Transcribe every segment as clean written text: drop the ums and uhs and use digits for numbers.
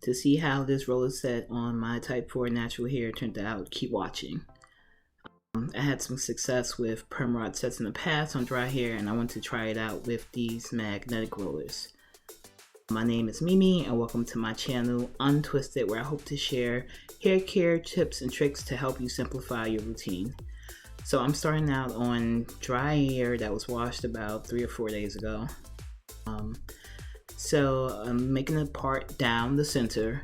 To see how this roller set on my type 4 natural hair turned out, keep watching. I had some success with perm rod sets in the past on dry hair, and I want to try it out with these magnetic rollers. My name is Mimi, and welcome to my channel Untwisted, where I hope to share hair care tips and tricks to help you simplify your routine. So I'm starting out on dry hair that was washed about 3 or 4 days ago. So I'm making a part down the center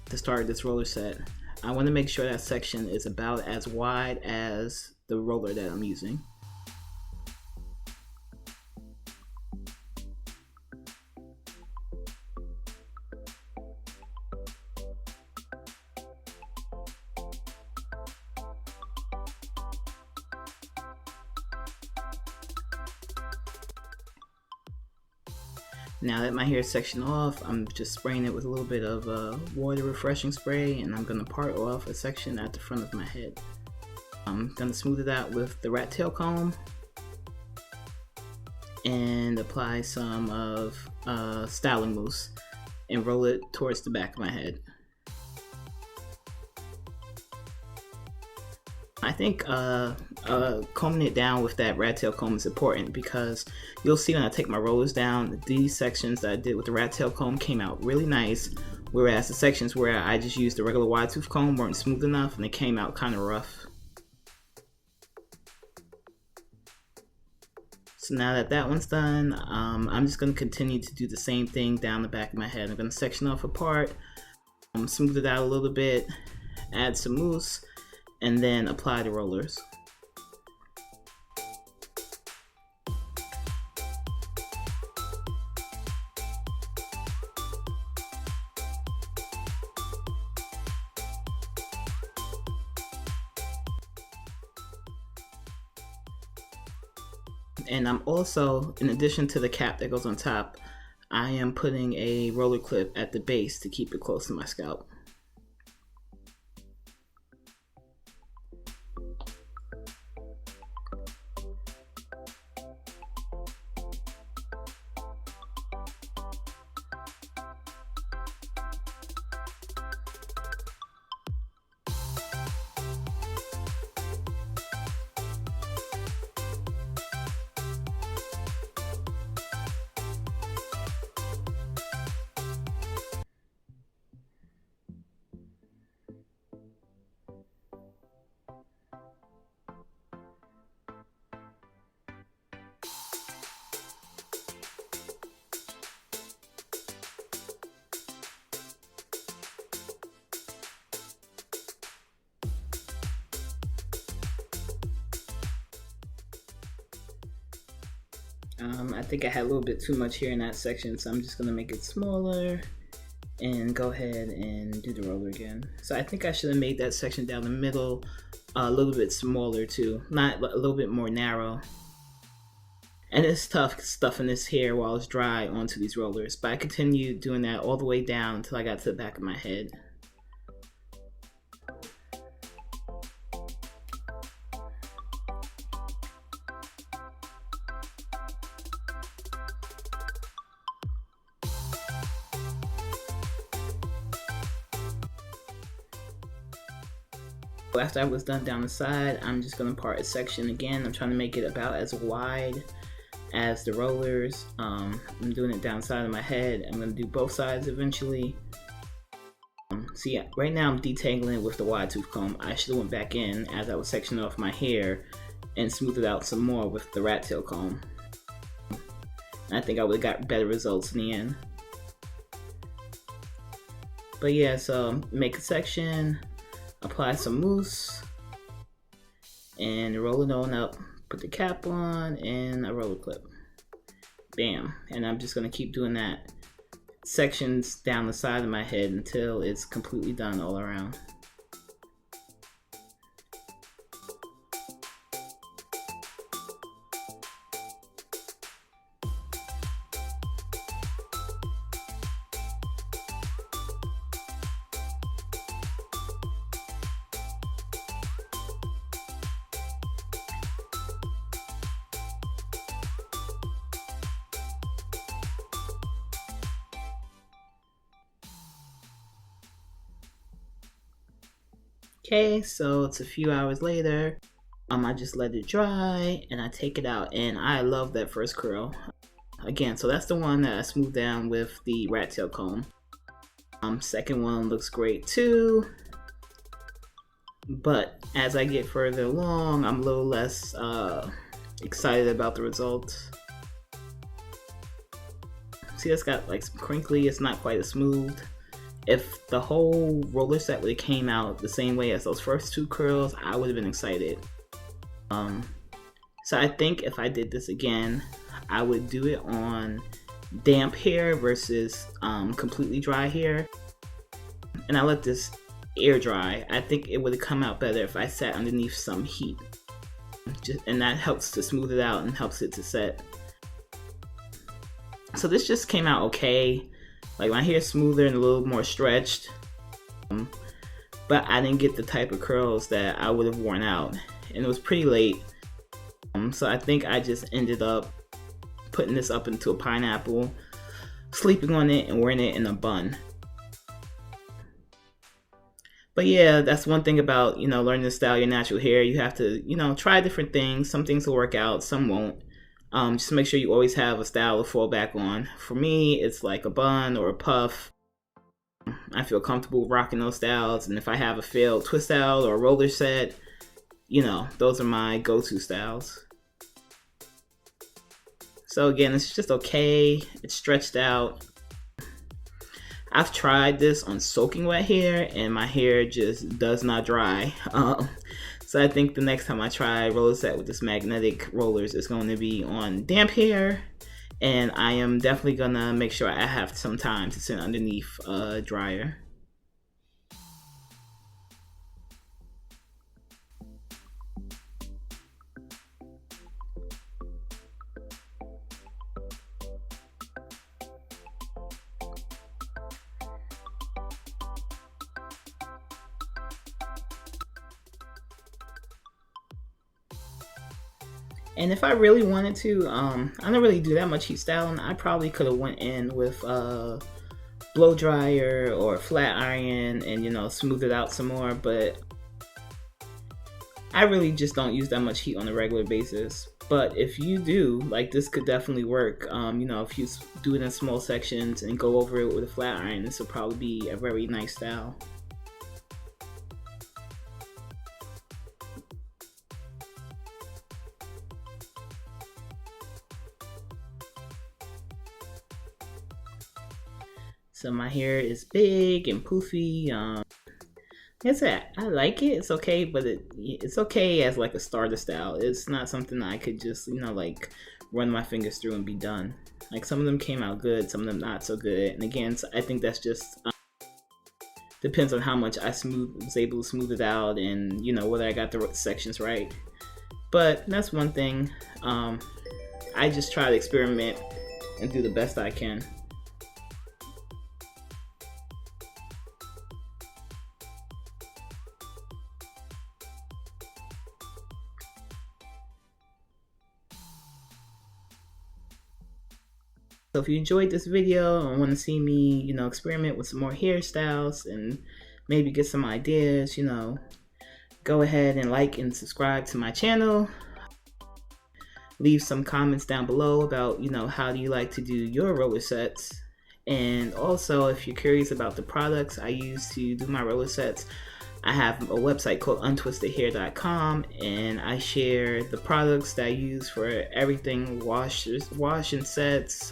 to start this roller set. I want to make sure that section is about as wide as the roller that I'm using. Now that my hair is sectioned off, I'm just spraying it with a little bit of water refreshing spray, and I'm going to part off a section at the front of my head. I'm going to smooth it out with the rat tail comb and apply some of styling mousse and roll it towards the back of my head. I think combing it down with that rat tail comb is important, because you'll see when I take my rollers down, these sections that I did with the rat tail comb came out really nice, whereas the sections where I just used the regular wide tooth comb weren't smooth enough and they came out kind of rough. So now that that one's done, I'm just going to continue to do the same thing down the back of my head. I'm going to section off a part, smooth it out a little bit, add some mousse, and then apply the rollers. And I'm also, in addition to the cap that goes on top, I am putting a roller clip at the base to keep it close to my scalp. I think I had a little bit too much here in that section, so I'm just going to make it smaller and go ahead and do the roller again. So I think I should have made that section down the middle a little bit smaller too, not a little bit more narrow. And it's tough stuffing this hair while it's dry onto these rollers, but I continued doing that all the way down until I got to the back of my head. After I was done down the side, I'm just going to part a section again. I'm trying to make it about as wide as the rollers. I'm doing it down the side of my head. I'm going to do both sides eventually. So yeah, right now I'm detangling with the wide tooth comb. I should have went back in as I was sectioning off my hair and smoothed it out some more with the rat tail comb. And I think I would have got better results in the end. But yeah, so make a section, apply some mousse, and roll it on up. Put the cap on and a roller clip. Bam. And I'm just going to keep doing that sections down the side of my head until it's completely done all around. Okay, so it's a few hours later. I just let it dry and I take it out, and I love that first curl. Again, so that's the one that I smoothed down with the rat tail comb. Second one looks great too. But as I get further along, I'm a little less excited about the results. See, it's got like some crinkly, it's not quite as smooth. If the whole roller set would have came out the same way as those first two curls, I would have been excited. So I think if I did this again, I would do it on damp hair versus completely dry hair. And I let this air dry. I think it would have come out better if I sat underneath some heat. And that helps to smooth it out and helps it to set. So this just came out okay. Like my hair's smoother and a little more stretched. But I didn't get the type of curls that I would have worn out. And it was pretty late. So I think I just ended up putting this up into a pineapple, sleeping on it, and wearing it in a bun. But yeah, that's one thing about, learning to style your natural hair. You have to, try different things. Some things will work out, some won't. Just make sure you always have a style to fall back on. For me, it's like a bun or a puff. I feel comfortable rocking those styles. And if I have a failed twist style or a roller set, those are my go-to styles. So again, it's just okay. It's stretched out. I've tried this on soaking wet hair and my hair just does not dry. So I think the next time I try roller set with this magnetic rollers is going to be on damp hair. And I am definitely gonna make sure I have some time to sit underneath a dryer. And if I really wanted to, I don't really do that much heat styling. I probably could have went in with a blow dryer or a flat iron and smoothed it out some more. But I really just don't use that much heat on a regular basis. But if you do, like, this could definitely work. If you do it in small sections and go over it with a flat iron, this will probably be a very nice style. So my hair is big and poofy. I like it. It's okay, but it's okay as like a starter style. It's not something I could just like run my fingers through and be done. Like some of them came out good, some of them not so good. And again, I think that's just depends on how much I was able to smooth it out and whether I got the sections right. But that's one thing. I just try to experiment and do the best I can. So if you enjoyed this video and want to see me, experiment with some more hairstyles and maybe get some ideas, go ahead and like and subscribe to my channel. Leave some comments down below about, how do you like to do your roller sets. And also, if you're curious about the products I use to do my roller sets, I have a website called untwistedhair.com, and I share the products that I use for everything: wash and sets,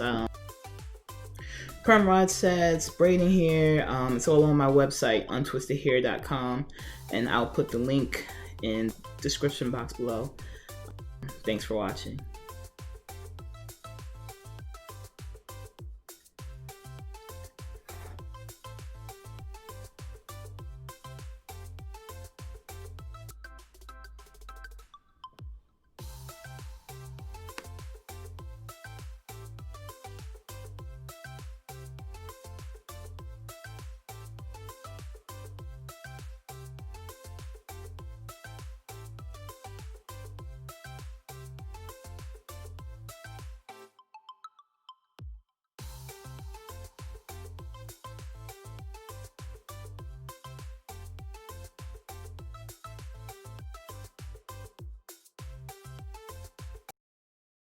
perm rod sets, braiding hair. It's all on my website, untwistedhair.com, and I'll put the link in the description box below. Thanks for watching.